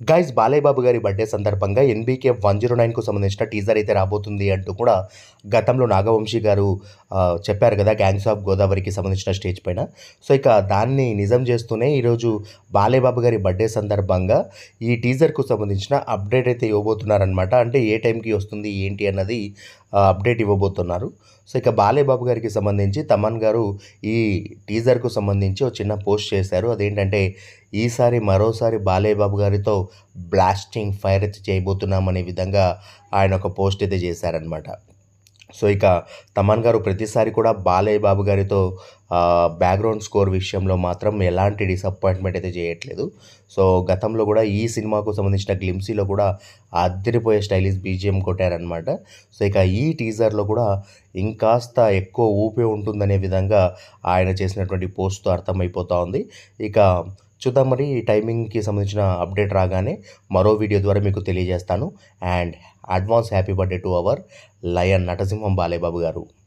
Guys Balayya Babu గారి birthday సందర్భంగా 'NBK 109'కు సంబంధించిన టీజర్ అయితే రాబోతుంది అంటూ కూడా గతంలో నాగవంశి గారు చెప్పారు కదా! 'గ్యాంగ్స్ ఆఫ్ గోదావరికి' సంబంధించిన స్టేజ్ పైన. సో, ఇక దాన్ని నిజం చేస్తూనే ఈరోజు బాలయ్య బాబు గారి బర్త్‌డే సందర్భంగా ఈ టీజర్‌కు సంబంధించిన అప్డేట్ అయితే ఇవ్వబోతున్నారనమాట. అంటే ఏ టైంకి వస్తుంది ఏంటి అన్నది అప్డేట్ ఇవ్వబోతున్నారు. సో, ఇక బాలయ్య బాబు గారికి సంబంధించి తమన్ గారు ఈ టీజర్‌కు సంబంధించి ఒక చిన్న పోస్ట్ చేశారు. అదేంటంటే ఈసారి మరోసారి బాలయ్య బాబు గారితో బ్లాస్టింగ్ ఫైర్ అయితే చేయబోతున్నామనే విధంగా ఆయన ఒక పోస్ట్ అయితే చేశారనమాట. సో, ఇక తమన్ గారు ప్రతిసారి కూడా బాలయ్య బాబు గారితో బ్యాక్‌గ్రౌండ్ స్కోర్ విషయంలో మాత్రం ఎలాంటి డిసప్పాయింట్‌మెంట్ అయితే చేయట్లేదు. సో, గతంలో కూడా ఈ సినిమాకు సంబంధించిన గ్లిమ్సీలో కూడా అదిరిపోయే స్టైలిష్ బీజీఎం కొట్టారనమాట. సో, ఇక ఈ టీజర్‌లో కూడా ఇంకాస్త ఎక్కువ ఊపే ఉంటుందనే విధంగా ఆయన చేసినటువంటి పోస్ట్‌తో అర్థమైపోతా ఉంది. ఇక చూద్దాం మరి ఈ టైమింగ్‌కి సంబంధించిన అప్డేట్ రాగానే మరో వీడియో ద్వారా మీకు తెలియజేస్తాను. And advance happy birthday to our lion నటసింహం బాలయ్య బాబు గారు.